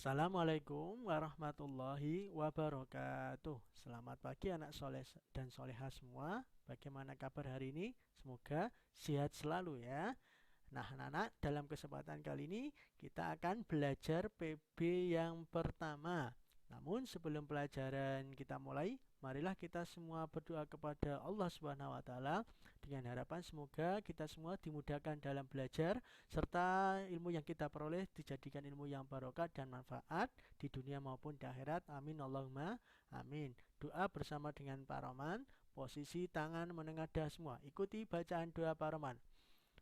Assalamualaikum warahmatullahi wabarakatuh. Selamat pagi anak soleh dan soleha semua. Bagaimana kabar hari ini? Semoga sehat selalu ya. Nah anak-anak, dalam kesempatan kali ini kita akan belajar PB yang pertama. Namun sebelum pelajaran kita mulai, marilah kita semua berdoa kepada Allah Subhanahu wa taala dengan harapan semoga kita semua dimudahkan dalam belajar serta ilmu yang kita peroleh dijadikan ilmu yang barokah dan manfaat di dunia maupun di akhirat. Amin Allahumma amin. Doa bersama dengan Pak Roman, posisi tangan menengadah semua. Ikuti bacaan doa Pak Roman.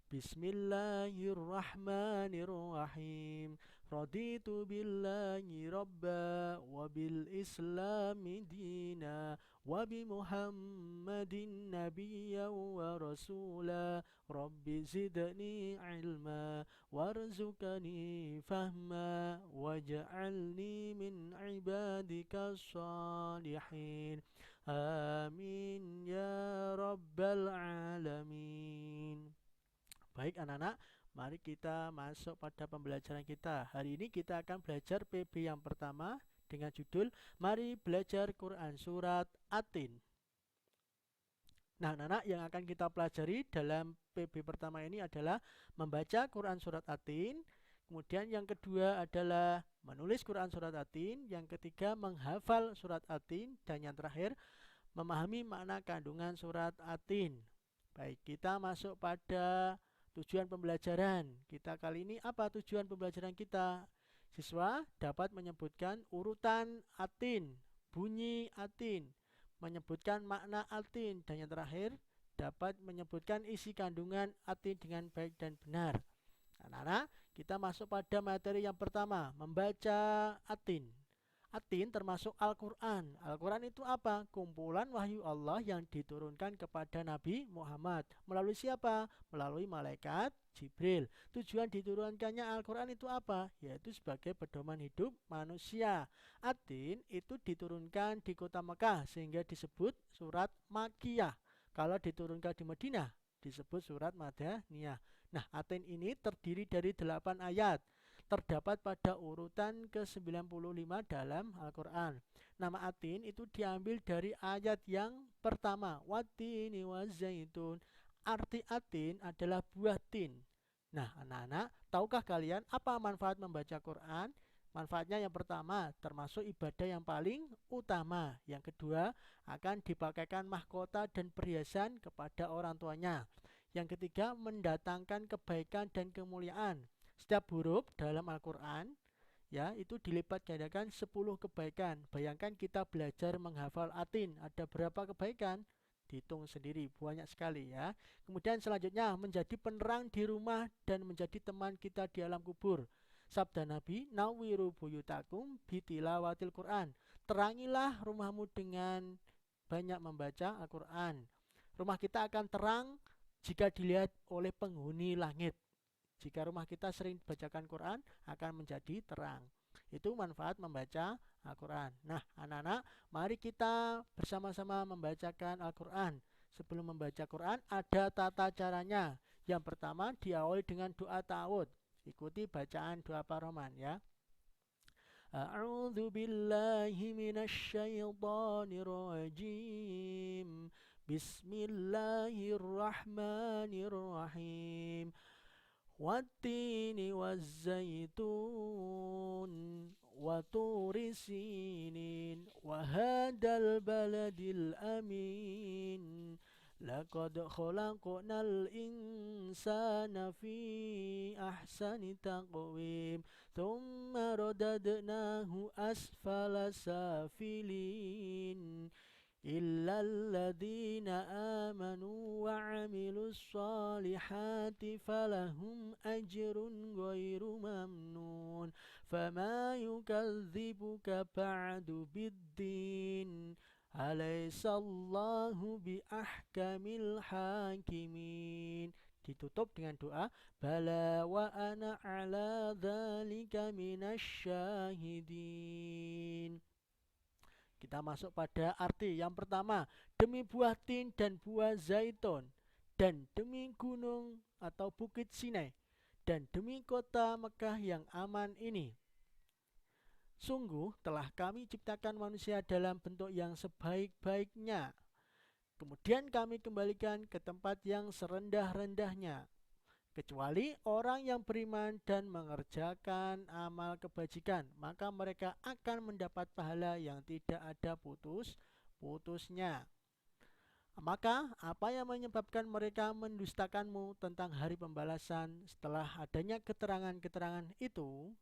Bismillahirrahmanirrahim. Raditu billahi rabba wa bil islami dina wa bi muhammadin nabiyya wa rasula. Rabbi zidni ilma warzuqni fahma waj'alni min ibadika salihin. Amin ya rabbal alamin. Baik anak-anak, mari kita masuk pada pembelajaran kita. Hari ini kita akan belajar PB yang pertama dengan judul Mari Belajar Quran Surat Atin. Nah anak-anak, yang akan kita pelajari dalam PB pertama ini adalah membaca Quran Surat Atin. Kemudian yang kedua adalah menulis Quran Surat Atin. Yang ketiga menghafal Surat Atin. Dan yang terakhir memahami makna kandungan Surat Atin. Baik, kita masuk pada tujuan pembelajaran kita kali ini. Apa tujuan pembelajaran kita? Siswa dapat menyebutkan urutan atin, bunyi atin, menyebutkan makna atin, dan yang terakhir dapat menyebutkan isi kandungan atin dengan baik dan benar. Anak-anak, kita masuk pada materi yang pertama, membaca atin. Atin termasuk Al-Quran. Al-Quran itu apa? Kumpulan wahyu Allah yang diturunkan kepada Nabi Muhammad. Melalui siapa? Melalui malaikat Jibril. Tujuan diturunkannya Al-Quran itu apa? Yaitu sebagai pedoman hidup manusia. Atin itu diturunkan di kota Mekah sehingga disebut surat Makkiyah. Kalau diturunkan di Madinah disebut surat Madaniyah. Nah, Atin ini terdiri dari 8 ayat. Terdapat pada urutan ke-95 dalam Al-Quran. Nama Atin itu diambil dari ayat yang pertama. Wattini wazaitun. Arti Atin adalah buah tin. Nah, anak-anak, tahukah kalian apa manfaat membaca Quran? Manfaatnya yang pertama, termasuk ibadah yang paling utama. Yang kedua, akan dipakaikan mahkota dan perhiasan kepada orang tuanya. Yang ketiga, mendatangkan kebaikan dan kemuliaan. Setiap huruf dalam Al-Quran ya itu dilipat gandakan 10 kebaikan. Bayangkan kita belajar menghafal Atin, ada berapa kebaikan? Dihitung sendiri, banyak sekali ya. Kemudian selanjutnya menjadi penerang di rumah dan menjadi teman kita di alam kubur. Sabda Nabi, Nawiru buyutakum bitilawatil Quran. Terangilah rumahmu dengan banyak membaca Al-Quran. Rumah kita akan terang jika dilihat oleh penghuni langit. Jika rumah kita sering bacakan Quran, akan menjadi terang. Itu manfaat membaca Al-Quran. Nah, anak-anak, mari kita bersama-sama membacakan Al-Quran. Sebelum membaca Quran, ada tata caranya. Yang pertama, diawali dengan doa ta'awud. Ikuti bacaan doa Pak Roman ya. A'udzu billahi minasyaitonir rajim. Bismillahirrahmanirrahim. Wattini wazzaitun wa turi sinin wa hadal baladil amin. Laqad khalaqnal insana fi ahsani taqwim thumma radadnahu asfala safilin إلا الذين آمنوا وعملوا الصالحات فلهم أجر غير ممنون فما يكذبك بعد بالدين أليس الله بأحكم الحاكمين. Ditutup dengan doa Bala wa ana ala dzalika minasyahidin. Kita masuk pada arti yang pertama, demi buah tin dan buah zaitun, dan demi gunung atau bukit Sinai, dan demi kota Mekah yang aman ini. Sungguh telah kami ciptakan manusia dalam bentuk yang sebaik-baiknya. Kemudian kami kembalikan ke tempat yang serendah-rendahnya. Kecuali orang yang beriman dan mengerjakan amal kebajikan, maka mereka akan mendapat pahala yang tidak ada putus-putusnya. Maka apa yang menyebabkan mereka mendustakanmu tentang hari pembalasan setelah adanya keterangan-keterangan itu?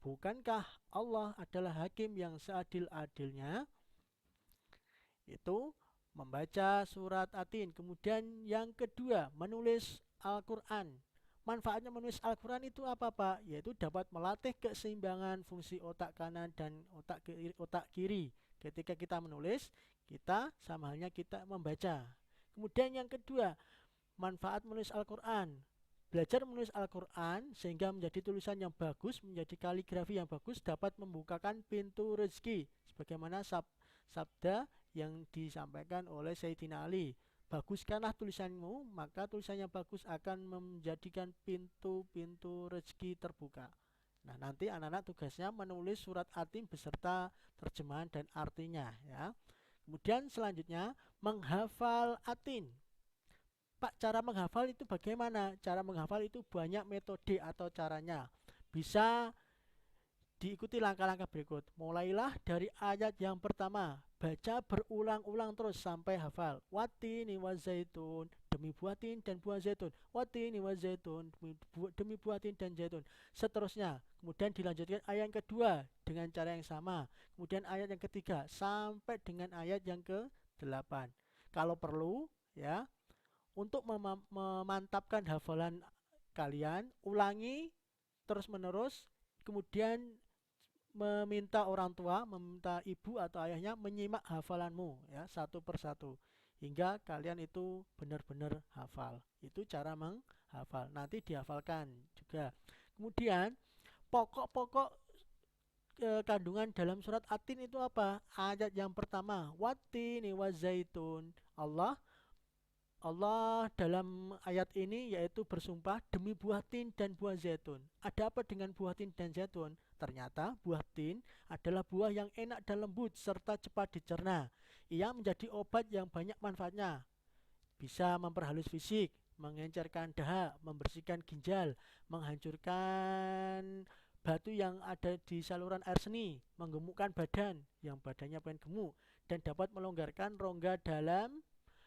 Bukankah Allah adalah hakim yang seadil-adilnya? Itu membaca surat Atin. Kemudian yang kedua, menulis Al-Quran. Manfaatnya menulis Al-Quran itu apa, Pak? Yaitu dapat melatih keseimbangan fungsi otak kanan dan otak kiri. Ketika kita menulis, kita sama halnya kita membaca. Kemudian yang kedua, manfaat menulis Al-Quran. Belajar menulis Al-Quran sehingga menjadi tulisan yang bagus, menjadi kaligrafi yang bagus, dapat membukakan pintu rezeki. Sebagaimana sabda yang disampaikan oleh Sayyidina Ali. Baguskanlah tulisanmu, maka tulisan yang bagus akan menjadikan pintu-pintu rezeki terbuka. Nah, nanti anak-anak tugasnya menulis surat Atin beserta terjemahan dan artinya, ya. Kemudian selanjutnya menghafal Atin. Pak, cara menghafal itu bagaimana? Cara menghafal itu banyak metode atau caranya. Bisa diikuti langkah-langkah berikut. Mulailah dari ayat yang pertama. Baca berulang-ulang terus sampai hafal. Watini wa zaitun, demi buah tin dan buah zaitun. Watini wa zaitun, demi buah tin dan zaitun. Seterusnya. Kemudian dilanjutkan ayat yang kedua dengan cara yang sama. Kemudian ayat yang ketiga sampai dengan ayat yang ke-8. Kalau perlu, ya, untuk memantapkan hafalan kalian, ulangi terus-menerus, kemudian meminta orang tua, meminta ibu atau ayahnya menyimak hafalanmu, ya, satu persatu hingga kalian itu benar-benar hafal. Itu cara menghafal. Nanti dihafalkan juga. Kemudian pokok-pokok kandungan dalam surat Atin itu apa? Ayat yang pertama, wattini wazaitun. Allah dalam ayat ini yaitu bersumpah demi buah tin dan buah zaitun. Ada apa dengan buah tin dan zaitun? Ternyata buah tin adalah buah yang enak dan lembut serta cepat dicerna. Ia menjadi obat yang banyak manfaatnya. Bisa memperhalus fisik, mengencerkan dahak, membersihkan ginjal, menghancurkan batu yang ada di saluran air seni, menggemukkan badan yang badannya pengen gemuk, dan dapat melonggarkan rongga dalam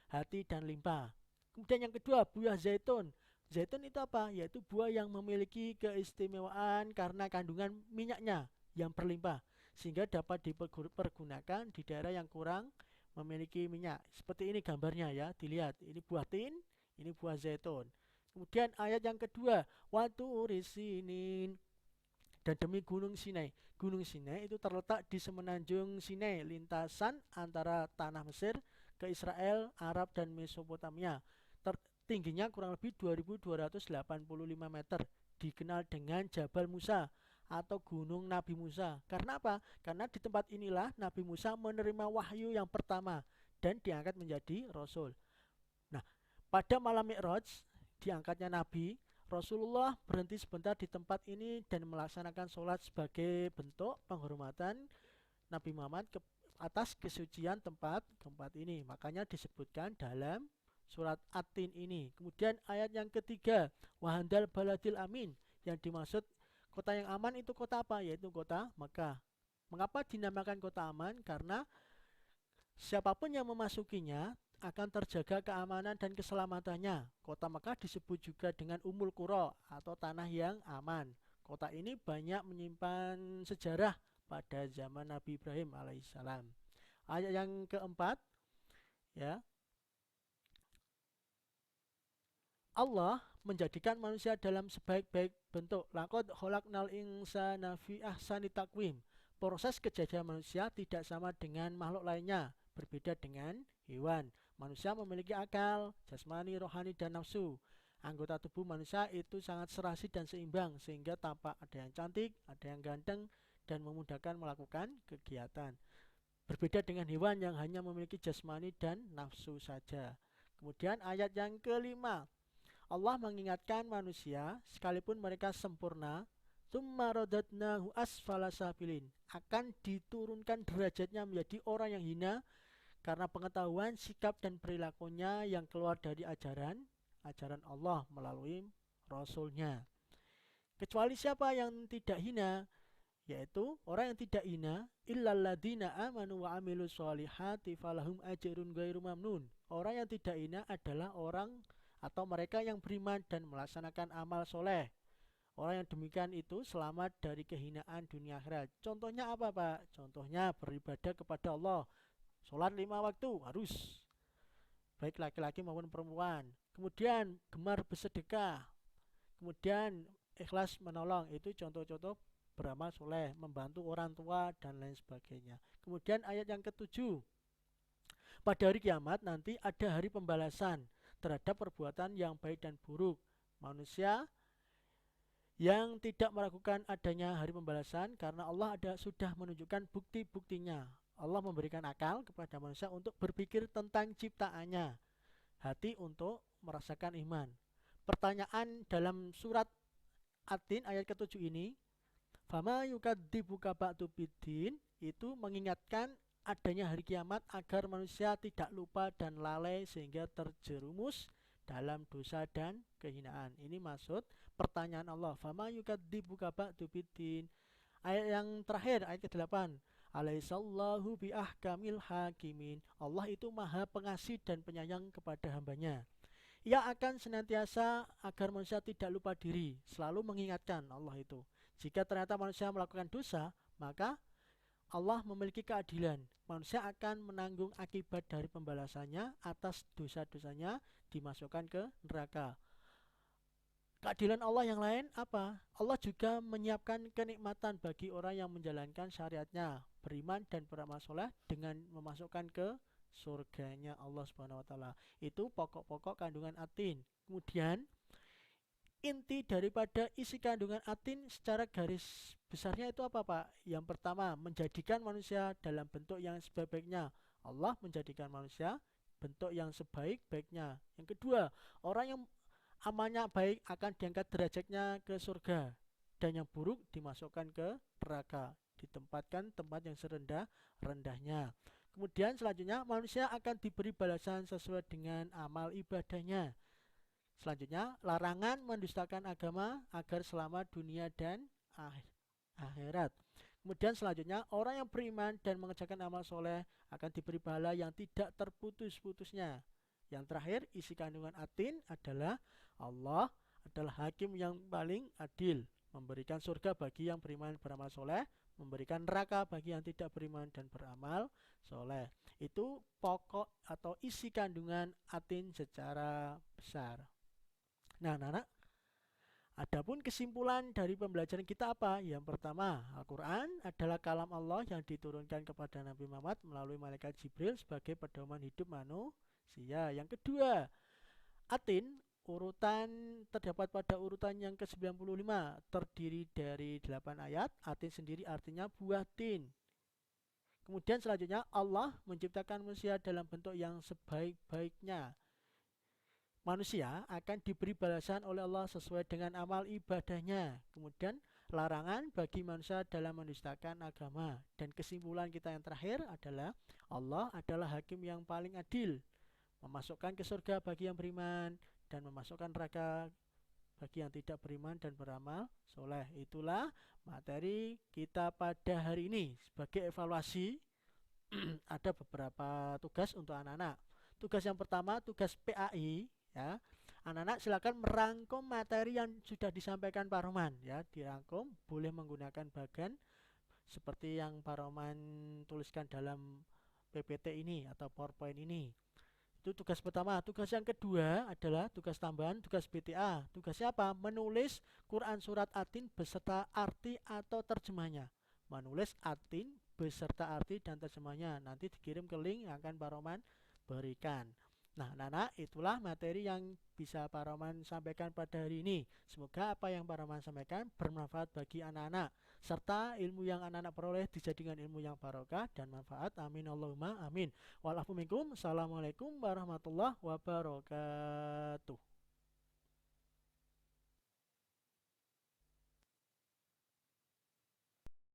hati dan limpa. Kemudian yang kedua, buah zaitun. Zaitun itu apa? Yaitu buah yang memiliki keistimewaan karena kandungan minyaknya yang berlimpah, sehingga dapat dipergunakan di daerah yang kurang memiliki minyak. Seperti ini gambarnya, ya, dilihat. Ini buah tin, ini buah zaitun. Kemudian ayat yang kedua, waturisinin, dan demi gunung Sinai. Gunung Sinai itu terletak di semenanjung Sinai, lintasan antara tanah Mesir ke Israel, Arab, dan Mesopotamia. Tingginya kurang lebih 2285 meter. Dikenal dengan Jabal Musa atau Gunung Nabi Musa. Karena apa? Karena di tempat inilah Nabi Musa menerima wahyu yang pertama dan diangkat menjadi Rasul. Nah, pada malam Mi'raj, diangkatnya Nabi, Rasulullah berhenti sebentar di tempat ini dan melaksanakan sholat sebagai bentuk penghormatan Nabi Muhammad atas kesucian tempat ini. Makanya disebutkan dalam surat At-Tin ini. Kemudian ayat yang ketiga, wahandal baladil amin, yang dimaksud kota yang aman itu kota apa? Yaitu kota Mekah. Mengapa dinamakan kota aman? Karena siapapun yang memasukinya akan terjaga keamanan dan keselamatannya. Kota Mekah disebut juga dengan Ummul Qura atau tanah yang aman. Kota ini banyak menyimpan sejarah pada zaman Nabi Ibrahim alaihissalam. Ayat yang keempat, ya, Allah menjadikan manusia dalam sebaik-baik bentuk. Laqad khalaqnal insana fi ahsani taqwim. Proses kejadian manusia tidak sama dengan makhluk lainnya, berbeda dengan hewan. Manusia memiliki akal, jasmani, rohani, dan nafsu. Anggota tubuh manusia itu sangat serasi dan seimbang sehingga tampak ada yang cantik, ada yang ganteng, dan memudahkan melakukan kegiatan. Berbeda dengan hewan yang hanya memiliki jasmani dan nafsu saja. Kemudian ayat yang kelima, Allah mengingatkan manusia sekalipun mereka sempurna Tsumma radadnahu asfala safilin. Akan diturunkan derajatnya menjadi orang yang hina karena pengetahuan, sikap dan perilakunya yang keluar dari ajaran Allah melalui Rasulnya. Kecuali siapa yang tidak hina, yaitu orang yang tidak hina, illalladzina amanu wa amilus solihati falahum ajrun ghairu mamnun. Orang yang tidak hina adalah orang atau mereka yang beriman dan melaksanakan amal soleh. Orang yang demikian itu selamat dari kehinaan dunia akhirat. Contohnya apa, Pak? Contohnya beribadah kepada Allah. Sholat 5 waktu harus, baik laki-laki maupun perempuan. Kemudian gemar bersedekah. Kemudian ikhlas menolong. Itu contoh-contoh beramal soleh, membantu orang tua dan lain sebagainya. Kemudian ayat yang ketujuh, pada hari kiamat nanti ada hari pembalasan terhadap perbuatan yang baik dan buruk. Manusia yang tidak meragukan adanya hari pembalasan karena Allah sudah menunjukkan bukti-buktinya. Allah memberikan akal kepada manusia untuk berpikir tentang ciptaannya, hati untuk merasakan iman. Pertanyaan dalam surat At-Tin ayat ke-7 ini, fama yukadzibuka ba'du biddin, itu mengingatkan adanya hari kiamat agar manusia tidak lupa dan lalai sehingga terjerumus dalam dosa dan kehinaan. Ini maksud pertanyaan Allah, fama yukadzibuka ba'du biddin. Ayat yang terakhir, ayat ke-8, alaihissallahu biahkamil hakimin. Allah itu maha pengasih dan penyayang kepada hambanya. Ia akan senantiasa agar manusia tidak lupa diri, selalu mengingatkan Allah itu. Jika ternyata manusia melakukan dosa, maka Allah memiliki keadilan. Manusia akan menanggung akibat dari pembalasannya atas dosa-dosanya, dimasukkan ke neraka. Keadilan Allah yang lain apa? Allah juga menyiapkan kenikmatan bagi orang yang menjalankan syariatnya, beriman dan beramal soleh dengan memasukkan ke surganya Allah Subhanahu wa taala. Itu pokok-pokok kandungan At-Tin. Kemudian inti daripada isi kandungan At-Tin secara garis besarnya itu apa, Pak? Yang pertama, menjadikan manusia dalam bentuk yang sebaik-baiknya. Allah menjadikan manusia bentuk yang sebaik-baiknya. Yang kedua, orang yang amalnya baik akan diangkat derajatnya ke surga, dan yang buruk dimasukkan ke neraka, ditempatkan tempat yang serendah-rendahnya. Kemudian selanjutnya manusia akan diberi balasan sesuai dengan amal ibadahnya. Selanjutnya larangan mendustakan agama agar selamat dunia dan akhirat. Kemudian selanjutnya orang yang beriman dan mengerjakan amal soleh akan diberi pahala yang tidak terputus-putusnya. Yang terakhir, isi kandungan At-Tin adalah Allah adalah hakim yang paling adil, memberikan surga bagi yang beriman beramal soleh, memberikan neraka bagi yang tidak beriman dan beramal soleh. Itu pokok atau isi kandungan At-Tin secara besar. Nah, anak-anak, adapun kesimpulan dari pembelajaran kita apa? Yang pertama, Al-Quran adalah kalam Allah yang diturunkan kepada Nabi Muhammad melalui malaikat Jibril sebagai pedoman hidup manusia. Yang kedua, At-Tin terdapat pada urutan yang ke-95, terdiri dari 8 ayat. At-Tin sendiri artinya buah tin. Kemudian selanjutnya Allah menciptakan manusia dalam bentuk yang sebaik-baiknya. Manusia akan diberi balasan oleh Allah sesuai dengan amal ibadahnya. Kemudian larangan bagi manusia dalam mendustakan agama. Dan kesimpulan kita yang terakhir adalah Allah adalah hakim yang paling adil, memasukkan ke surga bagi yang beriman dan memasukkan neraka bagi yang tidak beriman dan beramal soleh. Itulah materi kita pada hari ini. Sebagai evaluasi ada beberapa tugas untuk anak-anak. Tugas yang pertama, tugas PAI ya. Anak-anak silakan merangkum materi yang sudah disampaikan Pak Roman ya, dirangkum, boleh menggunakan bagan seperti yang Pak Roman tuliskan dalam PPT ini atau PowerPoint ini. Itu tugas pertama. Tugas yang kedua adalah tugas tambahan, tugas BTA. Tugasnya apa? Menulis Quran surat At-Tin beserta arti atau terjemahnya. Menulis At-Tin beserta arti dan terjemahnya. Nanti dikirim ke link yang akan Pak Roman berikan. Nah, anak-anak, itulah materi yang bisa Pak Roman sampaikan pada hari ini. Semoga apa yang Pak Roman sampaikan bermanfaat bagi anak-anak, serta ilmu yang anak-anak peroleh dijadikan ilmu yang barokah dan manfaat. Amin Allahumma amin. Walafuminkum. Assalamualaikum warahmatullahi wabarakatuh.